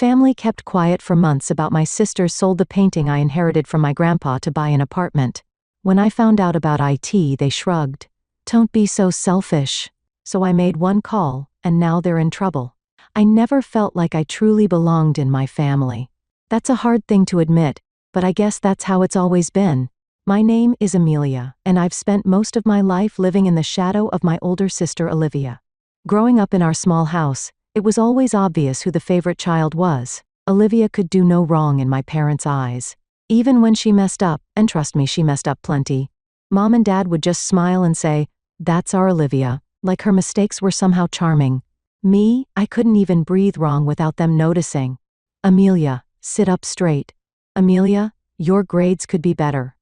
family kept quiet for months about my sisters sold the painting I inherited from my grandpa to buy an apartment. When I found out about IT, they shrugged. Don't be so selfish. So I made one call, and now they're in trouble. I never felt like I truly belonged in my family. That's a hard thing to admit, but I guess that's how it's always been. My name is Amelia, and I've spent most of my life living in the shadow of my older sister Olivia. Growing up in our small house, it was always obvious who the favorite child was. Olivia could do no wrong in my parents' eyes. Even when she messed up, and trust me, she messed up plenty, Mom and Dad would just smile and say, "That's our Olivia," like her mistakes were somehow charming. Me, I couldn't even breathe wrong without them noticing. "Amelia, sit up straight. Amelia, your grades could be better.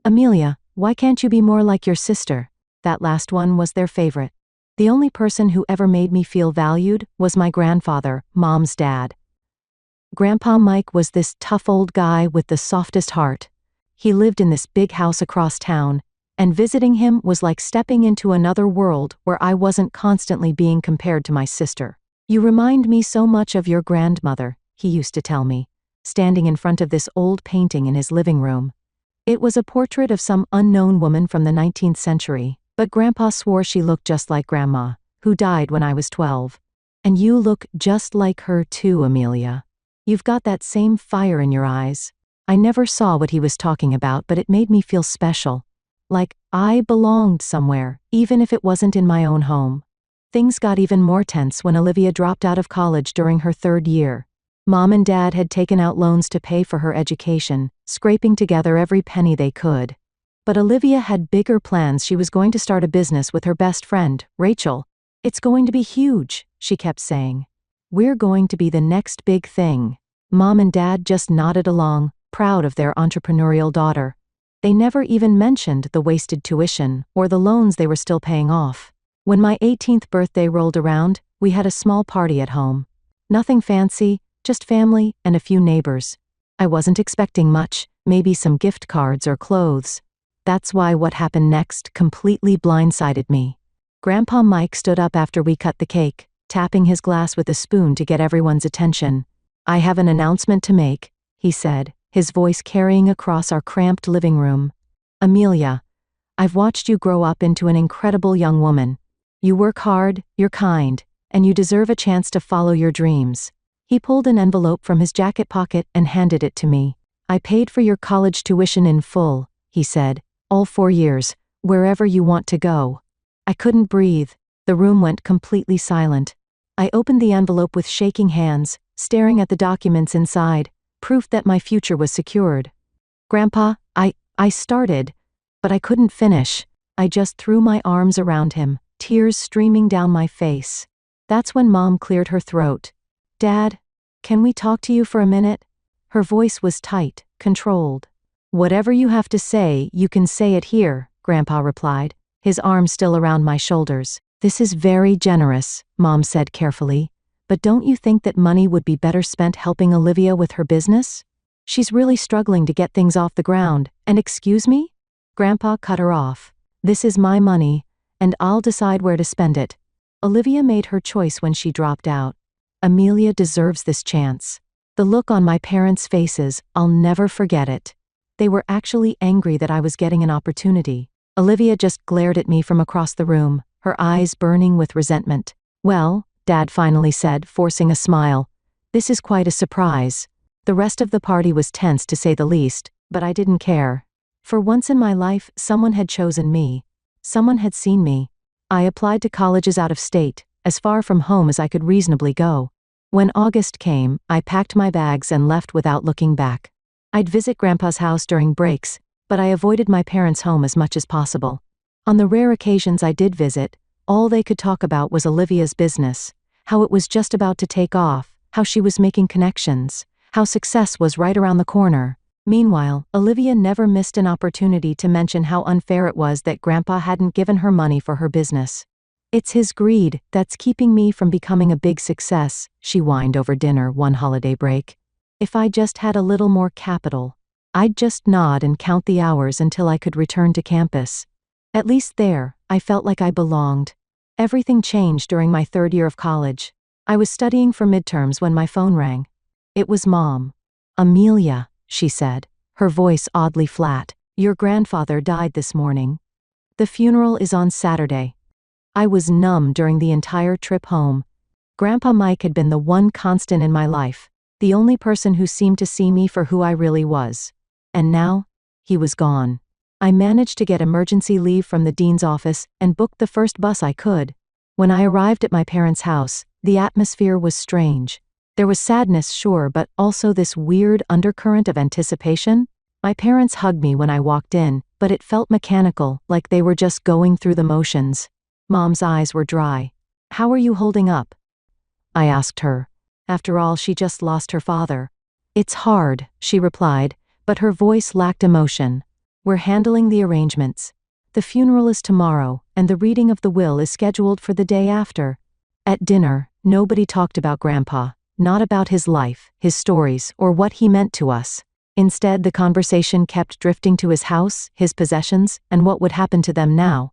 Amelia, why can't you be more like your sister?" That last one was their favorite. The only person who ever made me feel valued was my grandfather, Mom's dad. Grandpa Mike was this tough old guy with the softest heart. He lived in this big house across town, and visiting him was like stepping into another world where I wasn't constantly being compared to my sister. "You remind me so much of your grandmother," he used to tell me, standing in front of this old painting in his living room. It was a portrait of some unknown woman from the 19th century, but Grandpa swore she looked just like Grandma, who died when I was 12. "And you look just like her too, Amelia. You've got that same fire in your eyes." I never saw what he was talking about, but it made me feel special. Like I belonged somewhere, even if it wasn't in my own home. Things got even more tense when Olivia dropped out of college during her 3rd year. Mom and Dad had taken out loans to pay for her education, scraping together every penny they could. But Olivia had bigger plans. She was going to start a business with her best friend, Rachel. "It's going to be huge," she kept saying. "We're going to be the next big thing." Mom and Dad just nodded along, proud of their entrepreneurial daughter. They never even mentioned the wasted tuition or the loans they were still paying off. When my 18th birthday rolled around, we had a small party at home. Nothing fancy, just family and a few neighbors. I wasn't expecting much, maybe some gift cards or clothes. That's why what happened next completely blindsided me. Grandpa Mike stood up after we cut the cake, tapping his glass with a spoon to get everyone's attention. "I have an announcement to make," he said, his voice carrying across our cramped living room. "Amelia, I've watched you grow up into an incredible young woman. You work hard, you're kind, and you deserve a chance to follow your dreams." He pulled an envelope from his jacket pocket and handed it to me. "I paid for your college tuition in full," he said, "all 4 years, wherever you want to go." I couldn't breathe. The room went completely silent. I opened the envelope with shaking hands, staring at the documents inside, proof that my future was secured. "Grandpa, I started, but I couldn't finish." I just threw my arms around him, tears streaming down my face. That's when Mom cleared her throat. "Dad, can we talk to you for a minute?" Her voice was tight, controlled. "Whatever you have to say, you can say it here," Grandpa replied, his arm still around my shoulders. "This is very generous," Mom said carefully. "But don't you think that money would be better spent helping Olivia with her business? She's really struggling to get things off the ground, and excuse me?" Grandpa cut her off. "This is my money, and I'll decide where to spend it." Olivia made her choice when she dropped out. Amelia deserves this chance. The look on my parents' faces, I'll never forget it. They were actually angry that I was getting an opportunity. Olivia just glared at me from across the room, her eyes burning with resentment. "Well," Dad finally said, forcing a smile, "this is quite a surprise." The rest of the party was tense to say the least, but I didn't care. For once in my life, someone had chosen me. Someone had seen me. I applied to colleges out of state, as far from home as I could reasonably go. When August came, I packed my bags and left without looking back. I'd visit Grandpa's house during breaks, but I avoided my parents' home as much as possible. On the rare occasions I did visit, all they could talk about was Olivia's business, how it was just about to take off, how she was making connections, how success was right around the corner. Meanwhile, Olivia never missed an opportunity to mention how unfair it was that Grandpa hadn't given her money for her business. "It's his greed that's keeping me from becoming a big success," she whined over dinner one holiday break. "If I just had a little more capital, I'd just nod and count the hours until I could return to campus. At least there, I felt like I belonged." Everything changed during my 3rd year of college. I was studying for midterms when my phone rang. It was Mom. "Amelia," she said, her voice oddly flat. "Your grandfather died this morning. The funeral is on Saturday." I was numb during the entire trip home. Grandpa Mike had been the one constant in my life, the only person who seemed to see me for who I really was. And now, he was gone. I managed to get emergency leave from the dean's office and booked the first bus I could. When I arrived at my parents' house, the atmosphere was strange. There was sadness, sure, but also this weird undercurrent of anticipation. My parents hugged me when I walked in, but it felt mechanical, like they were just going through the motions. Mom's eyes were dry. "How are you holding up?" I asked her. After all, she just lost her father. "It's hard," she replied, but her voice lacked emotion. "We're handling the arrangements. The funeral is tomorrow, and the reading of the will is scheduled for the day after." At dinner, nobody talked about Grandpa, not about his life, his stories, or what he meant to us. Instead, the conversation kept drifting to his house, his possessions, and what would happen to them now.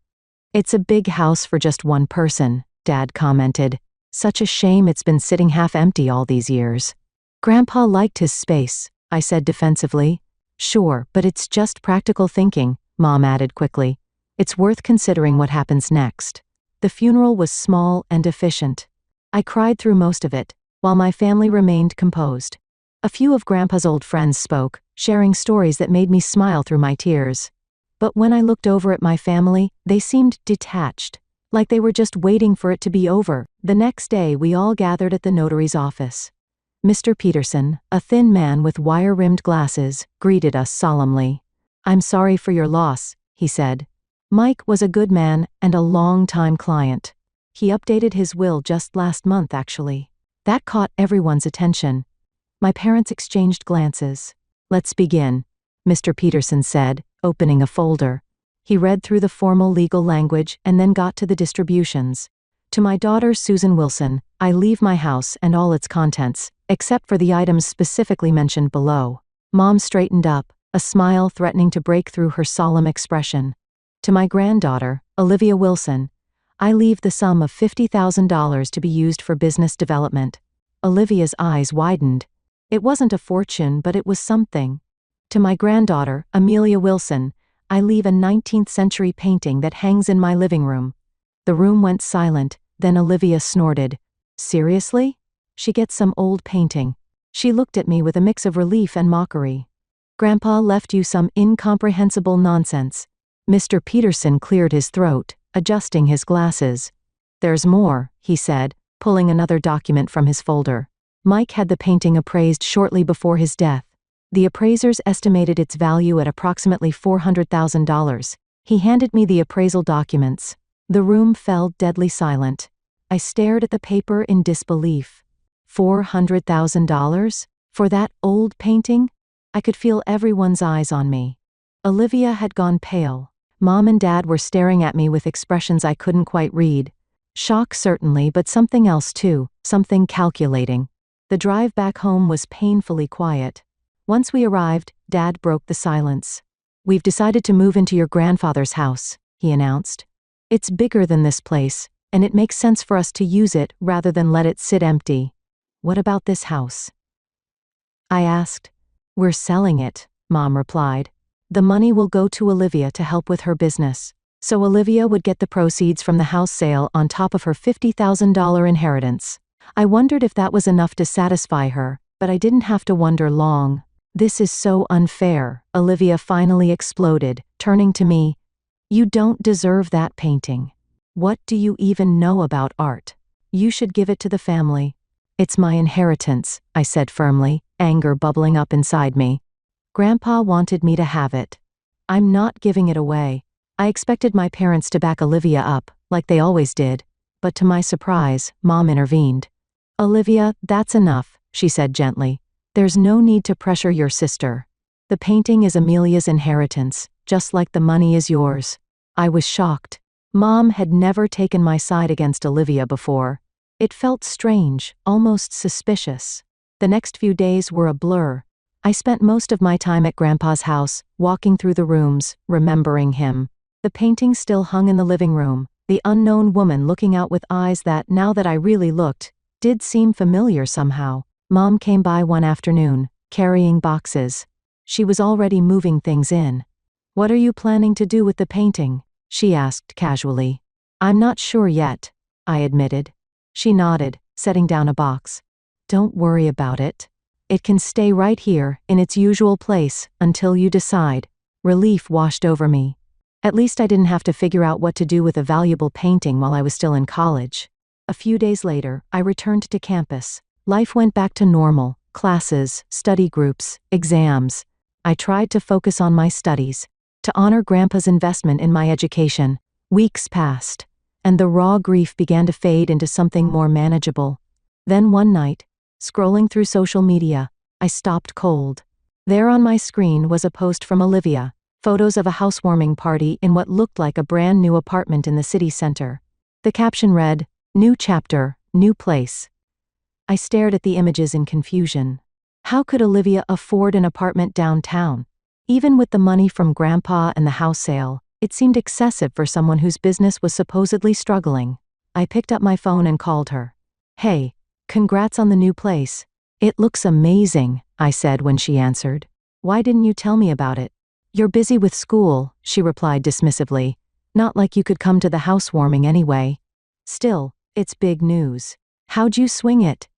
"It's a big house for just one person," Dad commented. "Such a shame it's been sitting half empty all these years." "Grandpa liked his space," I said defensively. "Sure, but it's just practical thinking," Mom added quickly. "It's worth considering what happens next." The funeral was small and efficient. I cried through most of it, while my family remained composed. A few of Grandpa's old friends spoke, sharing stories that made me smile through my tears. But when I looked over at my family, they seemed detached, like they were just waiting for it to be over. The next day, we all gathered at the notary's office. Mr. Peterson, a thin man with wire-rimmed glasses, greeted us solemnly. "I'm sorry for your loss," he said. Mike was a good man and a long-time client. He updated his will just last month, actually. That caught everyone's attention. My parents exchanged glances. "Let's begin," Mr. Peterson said, opening a folder. He read through the formal legal language and then got to the distributions. "To my daughter Susan Wilson, I leave my house and all its contents, except for the items specifically mentioned below." Mom straightened up, a smile threatening to break through her solemn expression. "To my granddaughter, Olivia Wilson, I leave the sum of $50,000 to be used for business development." Olivia's eyes widened. It wasn't a fortune, but it was something. "To my granddaughter, Amelia Wilson, I leave a 19th century painting that hangs in my living room." The room went silent, then Olivia snorted. "Seriously? She gets some old painting." She looked at me with a mix of relief and mockery. "Grandpa left you some incomprehensible nonsense." Mr. Peterson cleared his throat, adjusting his glasses. "There's more," he said, pulling another document from his folder. "Mike had the painting appraised shortly before his death. The appraisers estimated its value at approximately $400,000. He handed me the appraisal documents. The room fell deadly silent. I stared at the paper in disbelief. $400,000? For that old painting? I could feel everyone's eyes on me. Olivia had gone pale. Mom and Dad were staring at me with expressions I couldn't quite read. Shock certainly, but something else too, something calculating. The drive back home was painfully quiet. Once we arrived, Dad broke the silence. "We've decided to move into your grandfather's house," he announced. "It's bigger than this place, and it makes sense for us to use it rather than let it sit empty." "What about this house?" I asked. "We're selling it," Mom replied. "The money will go to Olivia to help with her business. So Olivia would get the proceeds from the house sale on top of her $50,000 inheritance." I wondered if that was enough to satisfy her, but I didn't have to wonder long. "This is so unfair," Olivia finally exploded, turning to me. "You don't deserve that painting. What do you even know about art? You should give it to the family." "It's my inheritance," I said firmly, anger bubbling up inside me. "Grandpa wanted me to have it. I'm not giving it away." I expected my parents to back Olivia up, like they always did, but to my surprise, Mom intervened. "Olivia, that's enough," she said gently. "There's no need to pressure your sister. The painting is Amelia's inheritance, just like the money is yours." I was shocked. Mom had never taken my side against Olivia before. It felt strange, almost suspicious. The next few days were a blur. I spent most of my time at Grandpa's house, walking through the rooms, remembering him. The painting still hung in the living room, the unknown woman looking out with eyes that, now that I really looked, did seem familiar somehow. Mom came by one afternoon, carrying boxes. She was already moving things in. "What are you planning to do with the painting?" she asked casually. "I'm not sure yet," I admitted. She nodded, setting down a box. "Don't worry about it. It can stay right here, in its usual place, until you decide." Relief washed over me. At least I didn't have to figure out what to do with a valuable painting while I was still in college. A few days later, I returned to campus. Life went back to normal: classes, study groups, exams. I tried to focus on my studies, to honor Grandpa's investment in my education. Weeks passed, and the raw grief began to fade into something more manageable. Then one night, scrolling through social media, I stopped cold. There on my screen was a post from Olivia, photos of a housewarming party in what looked like a brand new apartment in the city center. The caption read, "New chapter, new place." I stared at the images in confusion. How could Olivia afford an apartment downtown? Even with the money from Grandpa and the house sale, it seemed excessive for someone whose business was supposedly struggling. I picked up my phone and called her. "Hey, congrats on the new place. It looks amazing," I said when she answered. "Why didn't you tell me about it?" "You're busy with school," she replied dismissively. "Not like you could come to the housewarming anyway." "Still, it's big news. How'd you swing it?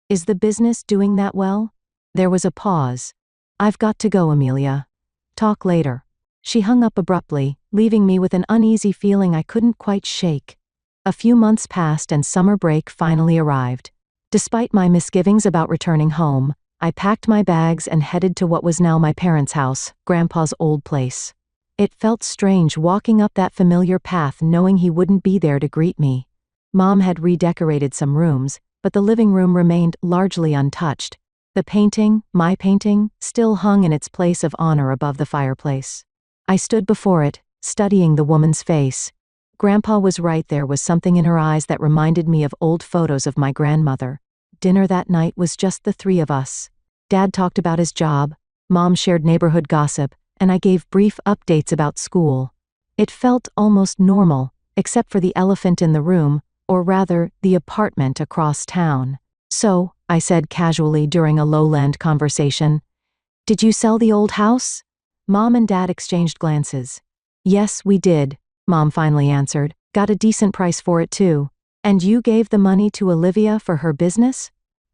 Is the business doing that well?" There was a pause. "I've got to go, Amelia. Talk later." She hung up abruptly, leaving me with an uneasy feeling I couldn't quite shake. A few months passed and summer break finally arrived. Despite my misgivings about returning home, I packed my bags and headed to what was now my parents' house, Grandpa's old place. It felt strange walking up that familiar path knowing he wouldn't be there to greet me. Mom had redecorated some rooms, but the living room remained largely untouched. The painting, my painting, still hung in its place of honor above the fireplace. I stood before it, studying the woman's face. Grandpa was right, there was something in her eyes that reminded me of old photos of my grandmother. Dinner that night was just the three of us. Dad talked about his job, Mom shared neighborhood gossip, and I gave brief updates about school. It felt almost normal, except for the elephant in the room, or rather, the apartment across town. "So," I said casually during a lowland conversation, "did you sell the old house?" Mom and Dad exchanged glances. "Yes, we did," Mom finally answered. "Got a decent price for it too." "And you gave the money to Olivia for her business?"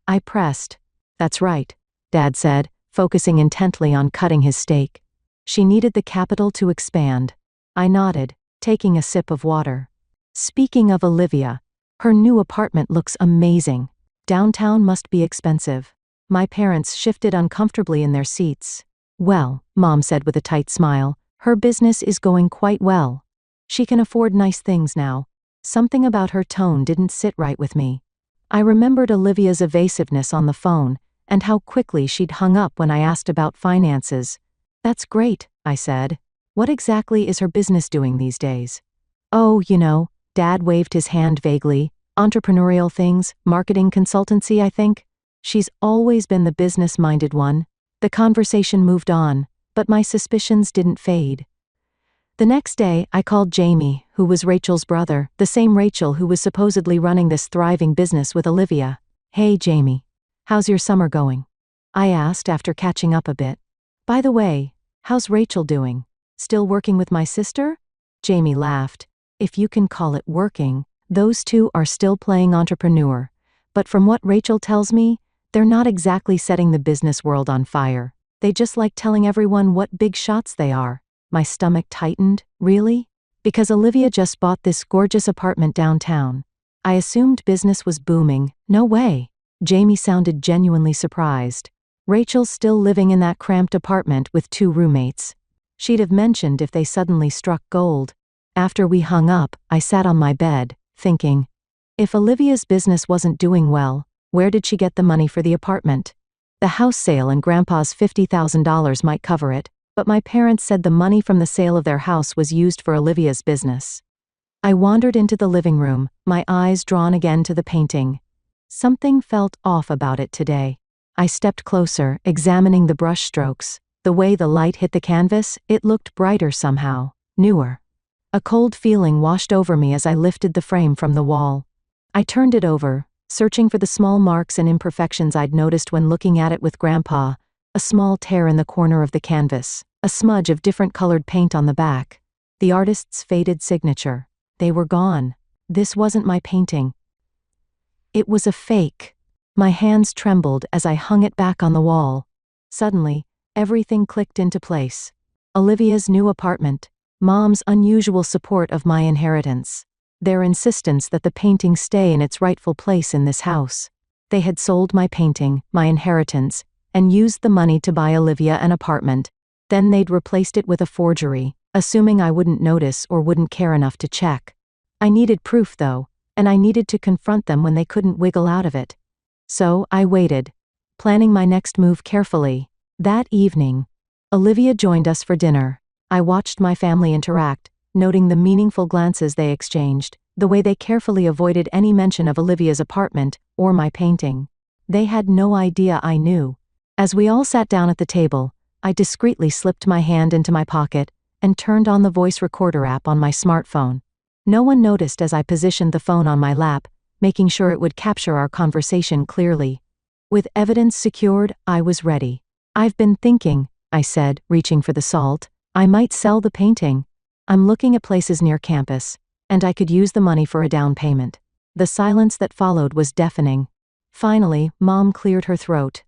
I pressed. "That's right," Dad said, focusing intently on cutting his steak. "She needed the capital to expand." I nodded, taking a sip of water. "Speaking of Olivia, her new apartment looks amazing. Downtown must be expensive." My parents shifted uncomfortably in their seats. "Well," Mom said with a tight smile, "her business is going quite well. She can afford nice things now." Something about her tone didn't sit right with me. I remembered Olivia's evasiveness on the phone, and how quickly she'd hung up when I asked about finances. "That's great," I said. "What exactly is her business doing these days?" "Oh, Dad waved his hand vaguely. "Entrepreneurial things, marketing consultancy, I think." She's always been the business-minded one. The conversation moved on, but my suspicions didn't fade. The next day, I called Jamie, who was Rachel's brother, the same Rachel who was supposedly running this thriving business with Olivia. "Hey, Jamie. How's your summer going?" I asked after catching up a bit. "By the way, how's Rachel doing? Still working with my sister?" Jamie laughed. "If you can call it working, those two are still playing entrepreneur. But from what Rachel tells me, they're not exactly setting the business world on fire. They just like telling everyone what big shots they are." My stomach tightened. Really? Because Olivia just bought this gorgeous apartment downtown. I assumed business was booming. No way. Jamie sounded genuinely surprised. "Rachel's still living in that cramped apartment with 2 roommates. She'd have mentioned if they suddenly struck gold." After we hung up, I sat on my bed, thinking, if Olivia's business wasn't doing well, where did she get the money for the apartment? The house sale and Grandpa's $50,000 might cover it, but my parents said the money from the sale of their house was used for Olivia's business. I wandered into the living room, my eyes drawn again to the painting. Something felt off about it today. I stepped closer, examining the brush strokes. The way the light hit the canvas, it looked brighter somehow, newer. A cold feeling washed over me as I lifted the frame from the wall. I turned it over, searching for the small marks and imperfections I'd noticed when looking at it with Grandpa. A small tear in the corner of the canvas, a smudge of different colored paint on the back. The artist's faded signature. They were gone. This wasn't my painting. It was a fake. My hands trembled as I hung it back on the wall. Suddenly, everything clicked into place. Olivia's new apartment, Mom's unusual support of my inheritance, their insistence that the painting stay in its rightful place in this house. They had sold my painting, my inheritance, and used the money to buy Olivia an apartment. Then they'd replaced it with a forgery, assuming I wouldn't notice or wouldn't care enough to check. I needed proof though, and I needed to confront them when they couldn't wiggle out of it. So I waited, planning my next move carefully. That evening, Olivia joined us for dinner. I watched my family interact, noting the meaningful glances they exchanged, the way they carefully avoided any mention of Olivia's apartment or my painting. They had no idea I knew. As we all sat down at the table, I discreetly slipped my hand into my pocket and turned on the voice recorder app on my smartphone. No one noticed as I positioned the phone on my lap, making sure it would capture our conversation clearly. With evidence secured, I was ready. "I've been thinking," I said, reaching for the salt. "I might sell the painting. I'm looking at places near campus, and I could use the money for a down payment." The silence that followed was deafening. Finally, Mom cleared her throat.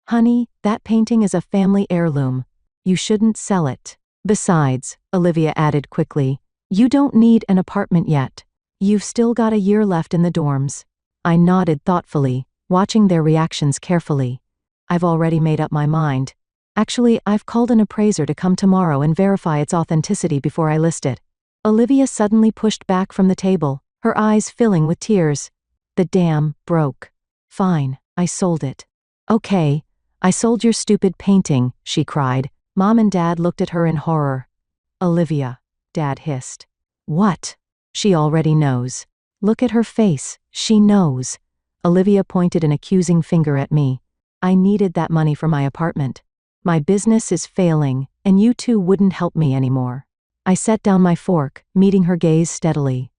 "Honey, that painting is a family heirloom. You shouldn't sell it. Besides," Olivia added quickly, "you don't need an apartment yet. You've still got a year left in the dorms." I nodded thoughtfully, watching their reactions carefully. "I've already made up my mind. Actually, I've called an appraiser to come tomorrow and verify its authenticity before I list it." Olivia suddenly pushed back from the table, her eyes filling with tears. "The dam broke. Fine, I sold it." "Okay, I sold your stupid painting," she cried. Mom and Dad looked at her in horror. "Olivia," Dad hissed. "What?" "She already knows. Look at her face, she knows." Olivia pointed an accusing finger at me. "I needed that money for my apartment. My business is failing, and you two wouldn't help me anymore." I set down my fork, meeting her gaze steadily.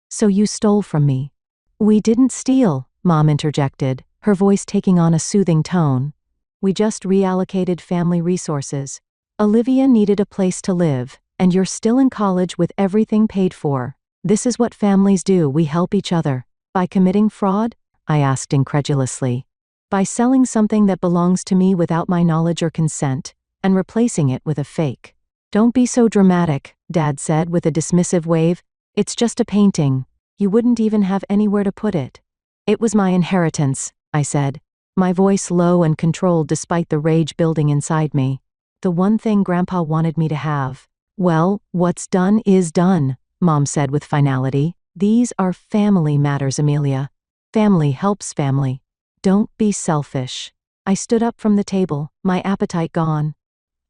"So you stole from me." "We didn't steal," Mom interjected, her voice taking on a soothing tone. "We just reallocated family resources. Olivia needed a place to live, and you're still in college with everything paid for. This is what families do, we help each other." "By committing fraud?" I asked incredulously. "By selling something that belongs to me without my knowledge or consent, and replacing it with a fake." "Don't be so dramatic," Dad said with a dismissive wave. "It's just a painting. You wouldn't even have anywhere to put it." "It was my inheritance," I said, my voice low and controlled despite the rage building inside me. "The one thing Grandpa wanted me to have." "Well, what's done is done," Mom said with finality. "These are family matters, Amelia. Family helps family. Don't be selfish." I stood up from the table, my appetite gone.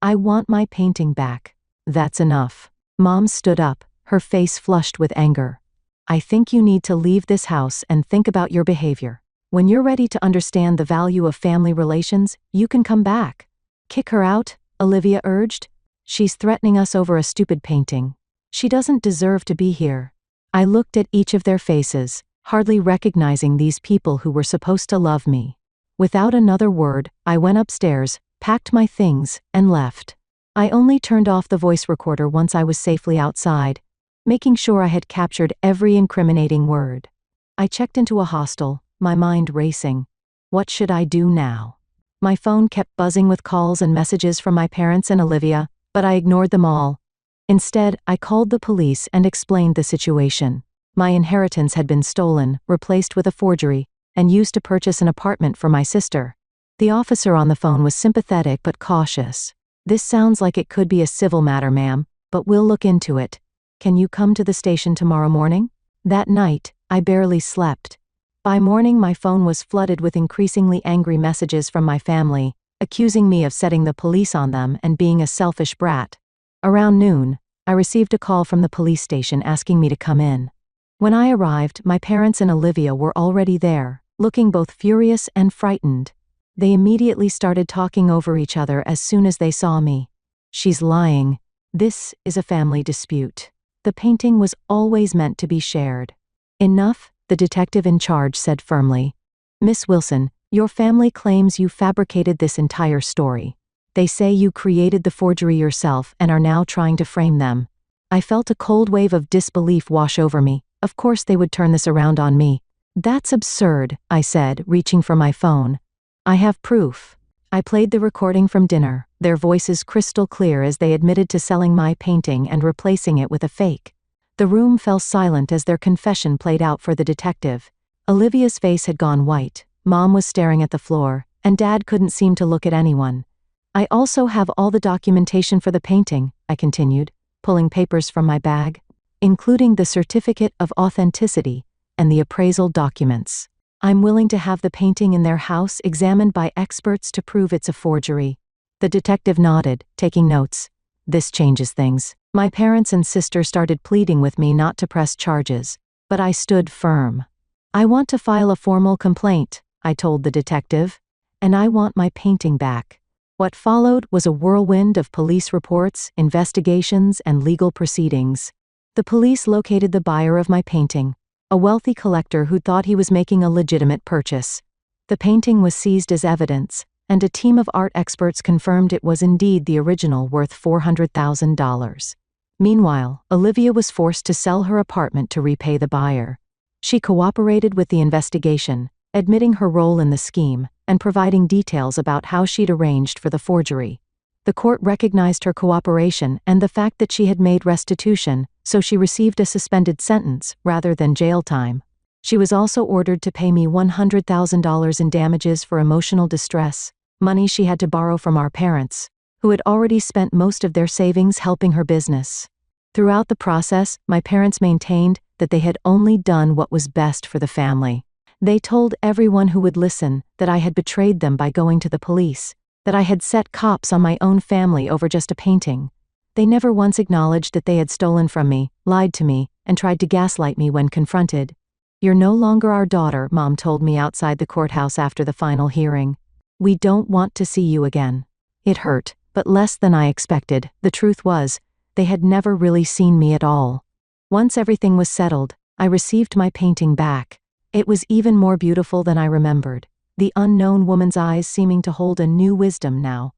"I want my painting back." "That's enough." Mom stood up, her face flushed with anger. "I think you need to leave this house and think about your behavior. When you're ready to understand the value of family relations, you can come back." "Kick her out?" Olivia urged. "She's threatening us over a stupid painting. She doesn't deserve to be here." I looked at each of their faces, hardly recognizing these people who were supposed to love me. Without another word, I went upstairs, packed my things, and left. I only turned off the voice recorder once I was safely outside, making sure I had captured every incriminating word. I checked into a hostel, my mind racing. What should I do now? My phone kept buzzing with calls and messages from my parents and Olivia, but I ignored them all. Instead, I called the police and explained the situation. My inheritance had been stolen, replaced with a forgery, and used to purchase an apartment for my sister. The officer on the phone was sympathetic but cautious. "This sounds like it could be a civil matter, ma'am, but we'll look into it. Can you come to the station tomorrow morning?" That night, I barely slept. By morning, my phone was flooded with increasingly angry messages from my family, accusing me of setting the police on them and being a selfish brat. Around noon, I received a call from the police station asking me to come in. When I arrived, my parents and Olivia were already there, looking both furious and frightened. They immediately started talking over each other as soon as they saw me. "She's lying. This is a family dispute. The painting was always meant to be shared." "Enough," the detective in charge said firmly. Miss Wilson, your family claims you fabricated this entire story. They say you created the forgery yourself and are now trying to frame them. I felt a cold wave of disbelief wash over me. Of course they would turn this around on me. That's absurd, I said, reaching for my phone. I have proof. I played the recording from dinner, their voices crystal clear as they admitted to selling my painting and replacing it with a fake. The room fell silent as their confession played out for the detective. Olivia's face had gone white, Mom was staring at the floor, and Dad couldn't seem to look at anyone. I also have all the documentation for the painting, I continued, pulling papers from my bag, including the certificate of authenticity and the appraisal documents. I'm willing to have the painting in their house examined by experts to prove it's a forgery. The detective nodded, taking notes. This changes things. My parents and sister started pleading with me not to press charges, but I stood firm. I want to file a formal complaint, I told the detective, and I want my painting back. What followed was a whirlwind of police reports, investigations, and legal proceedings. The police located the buyer of my painting, a wealthy collector who thought he was making a legitimate purchase. The painting was seized as evidence, and a team of art experts confirmed it was indeed the original worth $400,000. Meanwhile, Olivia was forced to sell her apartment to repay the buyer. She cooperated with the investigation, admitting her role in the scheme, and providing details about how she'd arranged for the forgery. The court recognized her cooperation and the fact that she had made restitution, so she received a suspended sentence rather than jail time. She was also ordered to pay me $100,000 in damages for emotional distress, money she had to borrow from our parents, who had already spent most of their savings helping her business. Throughout the process, my parents maintained that they had only done what was best for the family. They told everyone who would listen that I had betrayed them by going to the police, that I had set cops on my own family over just a painting. They never once acknowledged that they had stolen from me, lied to me, and tried to gaslight me when confronted. You're no longer our daughter, Mom told me outside the courthouse after the final hearing. We don't want to see you again. It hurt, but less than I expected. The truth was, they had never really seen me at all. Once everything was settled, I received my painting back. It was even more beautiful than I remembered, the unknown woman's eyes seeming to hold a new wisdom now.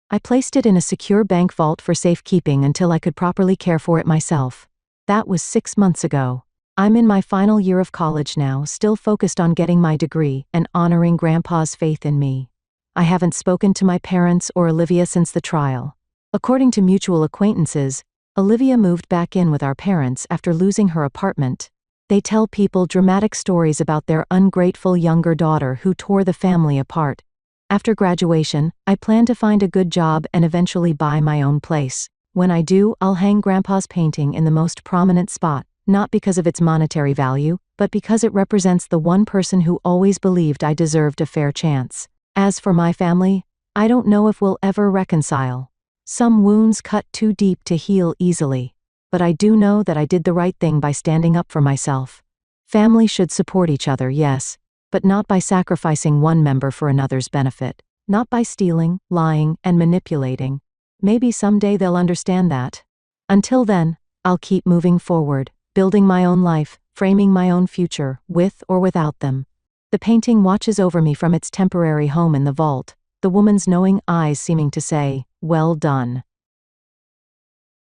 I placed it in a secure bank vault for safekeeping until I could properly care for it myself. That was 6 months ago. I'm in my final year of college now, still focused on getting my degree and honoring Grandpa's faith in me. I haven't spoken to my parents or Olivia since the trial. According to mutual acquaintances, Olivia moved back in with our parents after losing her apartment. They tell people dramatic stories about their ungrateful younger daughter who tore the family apart. After graduation, I plan to find a good job and eventually buy my own place. When I do, I'll hang Grandpa's painting in the most prominent spot, not because of its monetary value, but because it represents the one person who always believed I deserved a fair chance. As for my family, I don't know if we'll ever reconcile. Some wounds cut too deep to heal easily. But I do know that I did the right thing by standing up for myself. Family should support each other, yes, but not by sacrificing one member for another's benefit. Not by stealing, lying, and manipulating. Maybe someday they'll understand that. Until then, I'll keep moving forward, building my own life, framing my own future, with or without them. The painting watches over me from its temporary home in the vault, the woman's knowing eyes seeming to say, "Well done."